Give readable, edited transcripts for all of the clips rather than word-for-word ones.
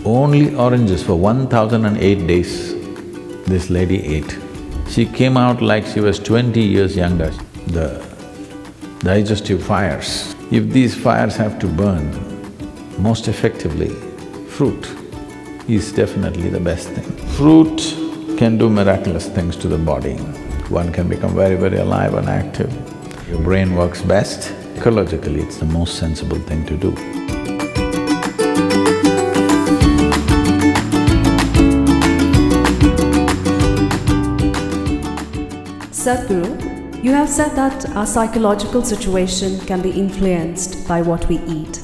only oranges for 1008 days this lady ate. She came out like she was 20 years younger. The digestive fires, if these fires have to burn most effectively, fruit is definitely the best thing. Fruit can do miraculous things to the body. One can become very, very alive and active. Your brain works best. Ecologically, it's the most sensible thing to do. Sadhguru, you have said that our psychological situation can be influenced by what we eat.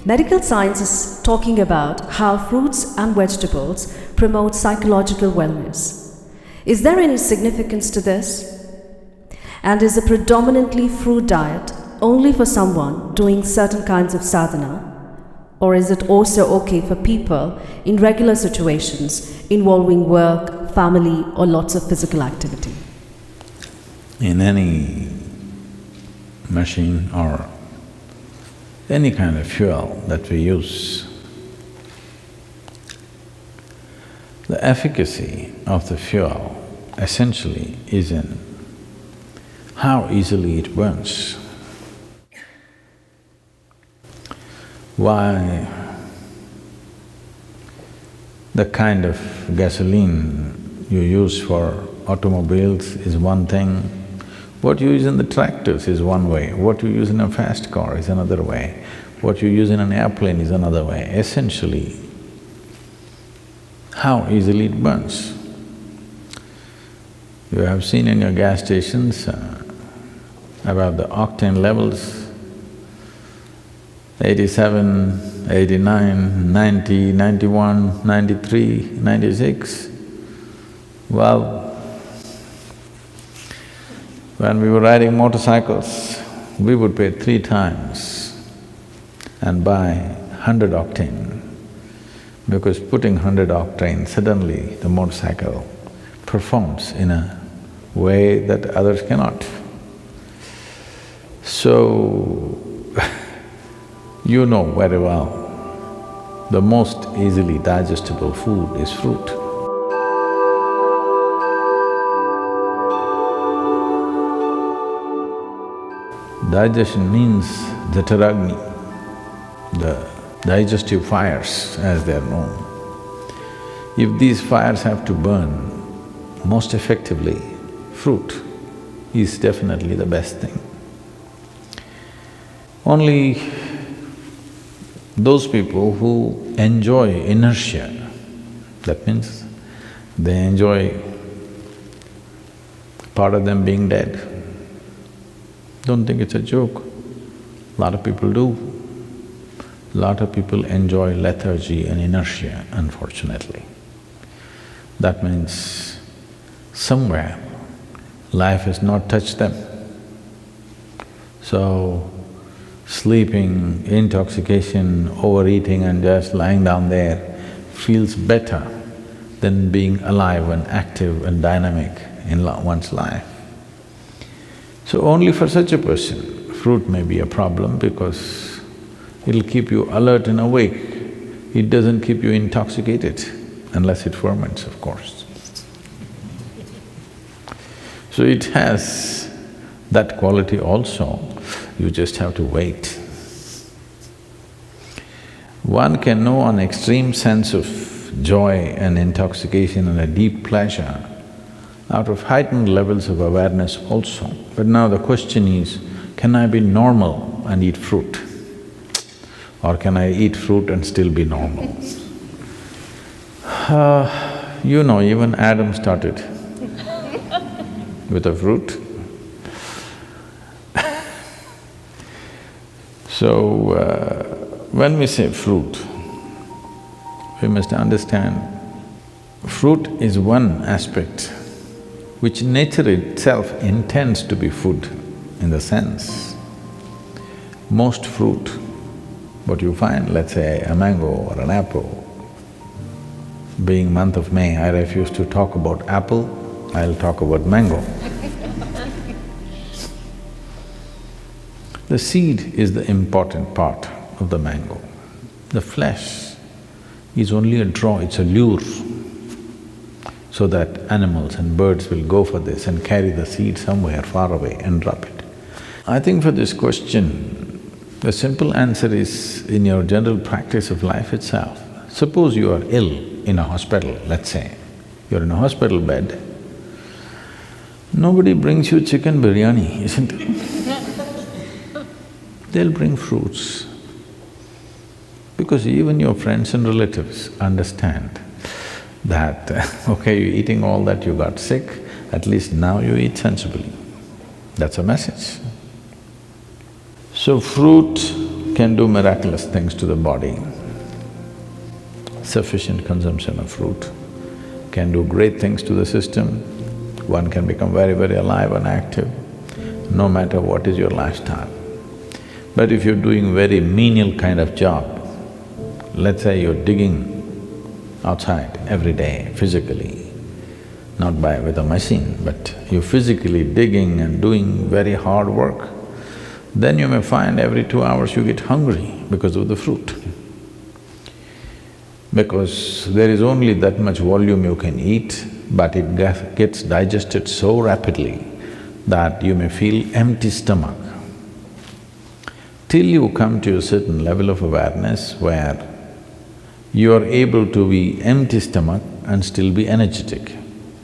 Medical science is talking about how fruits and vegetables promote psychological wellness. Is there any significance to this? And is a predominantly fruit diet only for someone doing certain kinds of sadhana? Or is it also okay for people in regular situations involving work, family, or lots of physical activity? In any machine or any kind of fuel that we use, the efficacy of the fuel essentially is in how easily it burns. Why the kind of gasoline you use for automobiles is one thing, what you use in the tractors is one way, what you use in a fast car is another way, what you use in an airplane is another way. Essentially, how easily it burns. You have seen in your gas stations about the octane levels, 87, 89, 90, 91, 93, 96. Well, when we were riding motorcycles, we would pay 3 times and buy 100 octane, because putting 100 octane, suddenly the motorcycle performs in a way that others cannot. So, you know very well, the most easily digestible food is fruit. Digestion means the Taragni, the digestive fires as they are known. If these fires have to burn most effectively, fruit is definitely the best thing. Only those people who enjoy inertia, that means they enjoy part of them being dead. Don't think it's a joke. A lot of people do. A lot of people enjoy lethargy and inertia, unfortunately. That means somewhere life has not touched them. So, sleeping, intoxication, overeating and just lying down there feels better than being alive and active and dynamic in one's life. So only for such a person, fruit may be a problem because it'll keep you alert and awake. It doesn't keep you intoxicated, unless it ferments, of course. So it has that quality also, you just have to wait. One can know an extreme sense of joy and intoxication and a deep pleasure out of heightened levels of awareness also. But now the question is, can I be normal and eat fruit? Or can I eat fruit and still be normal? You know, even Adam started with a fruit. So, when we say fruit, we must understand fruit is one aspect which nature itself intends to be food in the sense. Most fruit, what you find, let's say a mango or an apple, being month of May, I refuse to talk about apple, I'll talk about mango. The seed is the important part of the mango. The flesh is only a draw, it's a lure, so that animals and birds will go for this and carry the seed somewhere far away and drop it. I think for this question, the simple answer is in your general practice of life itself. Suppose you are ill in a hospital, let's say, you're in a hospital bed, nobody brings you chicken biryani, isn't it? They'll bring fruits. Because even your friends and relatives understand that, okay, you're eating all that, you got sick, at least now you eat sensibly. That's a message. So fruit can do miraculous things to the body. Sufficient consumption of fruit can do great things to the system. One can become very, very alive and active, no matter what is your lifestyle. But if you're doing very menial kind of job, let's say you're digging outside every day physically, not with a machine, but you're physically digging and doing very hard work, then you may find every 2 hours you get hungry because of the fruit. Because there is only that much volume you can eat, but it gets digested so rapidly that you may feel empty stomach. Till you come to a certain level of awareness where you are able to be empty stomach and still be energetic,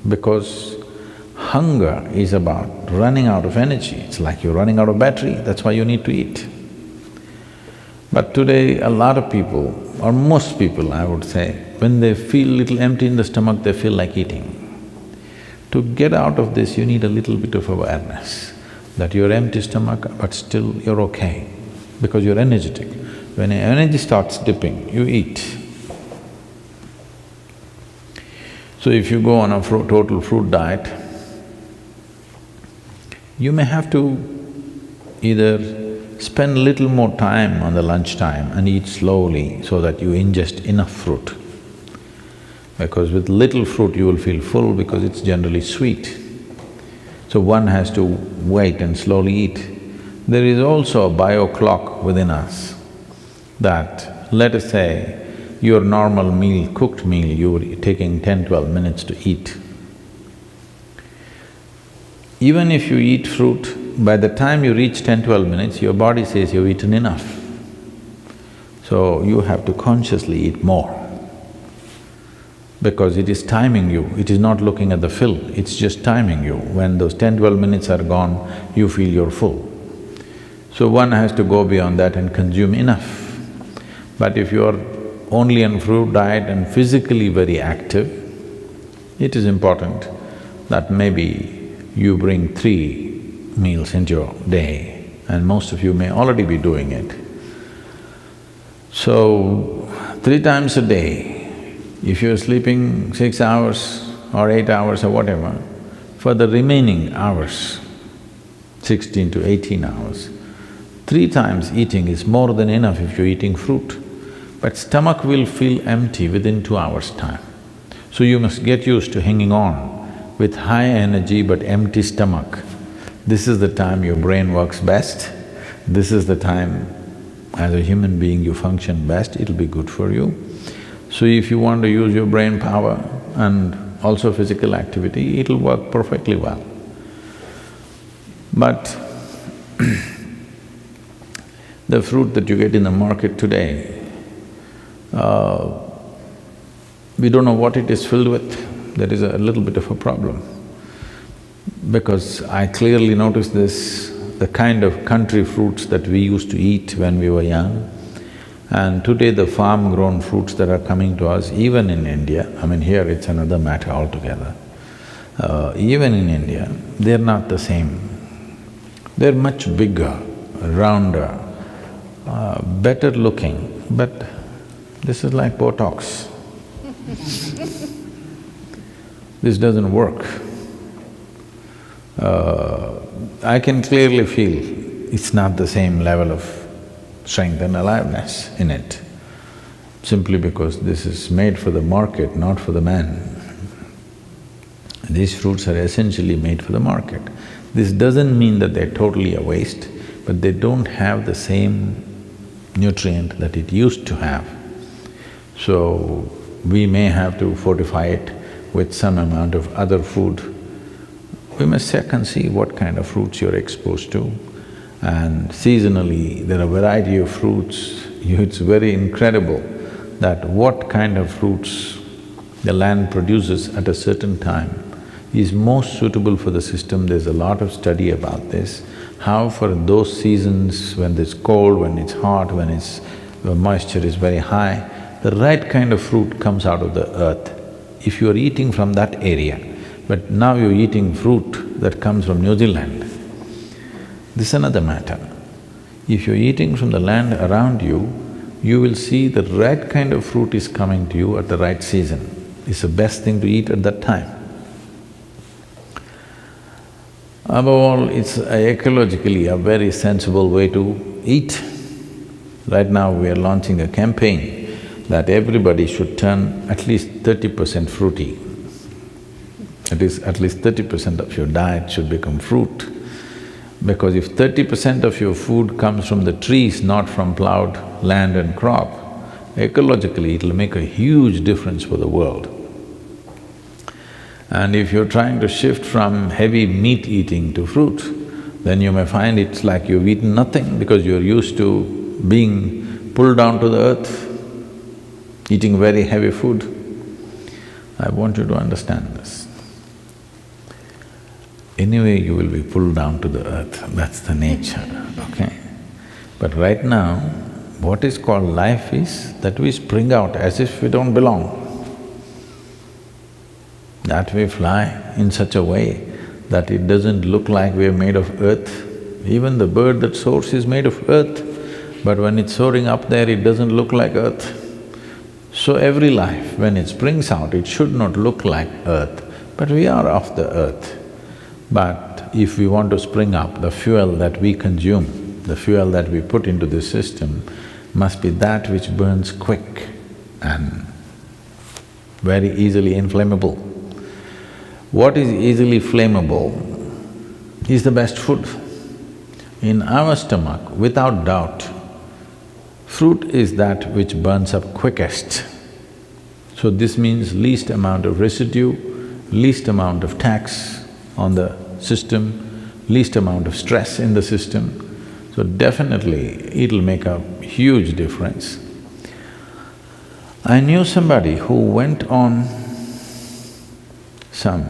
because hunger is about running out of energy. It's like you're running out of battery, that's why you need to eat. But today, a lot of people, or most people I would say, when they feel little empty in the stomach, they feel like eating. To get out of this, you need a little bit of awareness that you're empty stomach, but still you're okay, because you're energetic. When your energy starts dipping, you eat. So if you go on a total fruit diet, you may have to either spend little more time on the lunchtime and eat slowly so that you ingest enough fruit. Because with little fruit you will feel full because it's generally sweet. So one has to wait and slowly eat. There is also a bio clock within us that, let us say, your normal meal, cooked meal, you're taking 10-12 minutes to eat. Even if you eat fruit, by the time you reach 10-12 minutes, your body says you've eaten enough. So you have to consciously eat more, because it is timing you, it is not looking at the fill, it's just timing you. When those 10-12 minutes are gone, you feel you're full. So one has to go beyond that and consume enough. But if you're only on fruit diet and physically very active, it is important that maybe you bring 3 meals into your day, and most of you may already be doing it. So, 3 times a day, if you're sleeping 6 hours or 8 hours or whatever, for the remaining hours, 16 to 18 hours, 3 times eating is more than enough if you're eating fruit. But stomach will feel empty within 2 hours' time. So you must get used to hanging on with high energy but empty stomach. This is the time your brain works best, this is the time as a human being you function best, it'll be good for you. So if you want to use your brain power and also physical activity, it'll work perfectly well. But the fruit that you get in the market today, we don't know what it is filled with. There is a little bit of a problem. Because I clearly noticed this, the kind of country fruits that we used to eat when we were young, and today the farm-grown fruits that are coming to us, even in India, I mean here it's another matter altogether, even in India, they're not the same. They're much bigger, rounder, better looking, but this is like Botox. This doesn't work. I can clearly feel it's not the same level of strength and aliveness in it, simply because this is made for the market, not for the man. These fruits are essentially made for the market. This doesn't mean that they're totally a waste, but they don't have the same nutrient that it used to have. So, we may have to fortify it with some amount of other food. We must check and see what kind of fruits you're exposed to. And seasonally, there are variety of fruits. It's very incredible that what kind of fruits the land produces at a certain time is most suitable for the system. There's a lot of study about this, how for those seasons when it's cold, when it's hot, when the moisture is very high, the right kind of fruit comes out of the earth. If you're eating from that area, but now you're eating fruit that comes from New Zealand, this is another matter. If you're eating from the land around you, you will see the right kind of fruit is coming to you at the right season. It's the best thing to eat at that time. Above all, it's ecologically a very sensible way to eat. Right now we are launching a campaign that everybody should turn at least 30% fruity. At least 30% of your diet should become fruit. Because if 30% of your food comes from the trees, not from plowed land and crop, ecologically it'll make a huge difference for the world. And if you're trying to shift from heavy meat eating to fruit, then you may find it's like you've eaten nothing because you're used to being pulled down to the earth, eating very heavy food. I want you to understand this. Anyway, you will be pulled down to the earth, that's the nature, okay? But right now, what is called life is that we spring out as if we don't belong. That we fly in such a way that it doesn't look like we're made of earth. Even the bird that soars is made of earth, but when it's soaring up there, it doesn't look like earth. So every life, when it springs out, it should not look like earth, but we are of the earth. But if we want to spring up, the fuel that we consume, the fuel that we put into this system must be that which burns quick and very easily inflammable. What is easily flammable is the best food. In our stomach, without doubt, fruit is that which burns up quickest. So this means least amount of residue, least amount of tax on the system, least amount of stress in the system. So definitely it'll make a huge difference. I knew somebody who went on some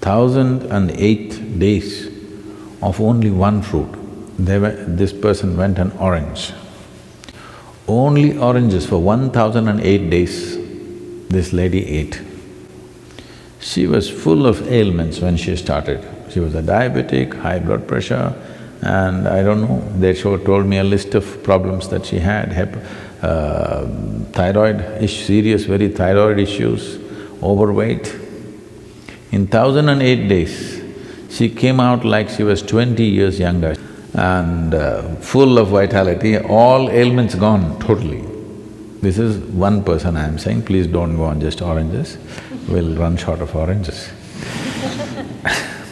1,008 days of only one fruit. This person went on orange. Only oranges for 1,008 days this lady ate. She was full of ailments when she started. She was a diabetic, high blood pressure, and I don't know, they told me a list of problems that she had, serious very thyroid issues, overweight. In 1,008 days, she came out like she was 20 years younger and full of vitality, all ailments gone totally. This is one person I'm saying, please don't go on just oranges, we'll run short of oranges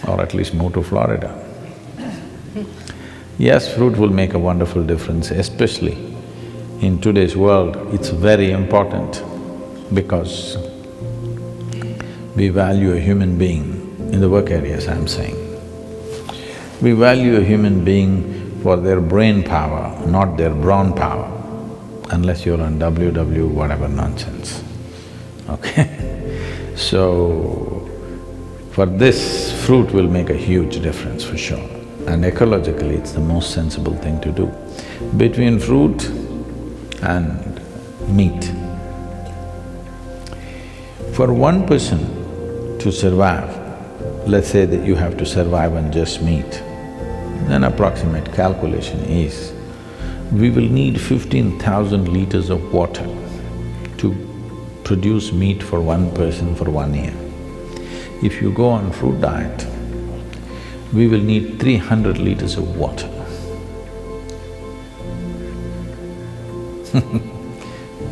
or at least move to Florida. Yes, fruit will make a wonderful difference, especially in today's world, it's very important because we value a human being, in the work areas I'm saying. We value a human being for their brain power, not their brawn power, unless you're on WW whatever nonsense, okay? So, for this, fruit will make a huge difference for sure. And ecologically, it's the most sensible thing to do. Between fruit and meat, for one person to survive, let's say that you have to survive on just meat, an approximate calculation is, we will need 15,000 liters of water to produce meat for one person for 1 year. If you go on fruit diet, we will need 300 liters of water.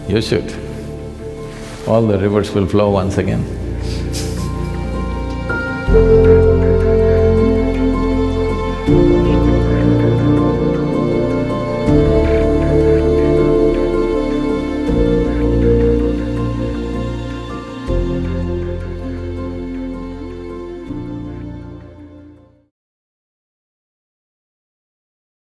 You should. All the rivers will flow once again.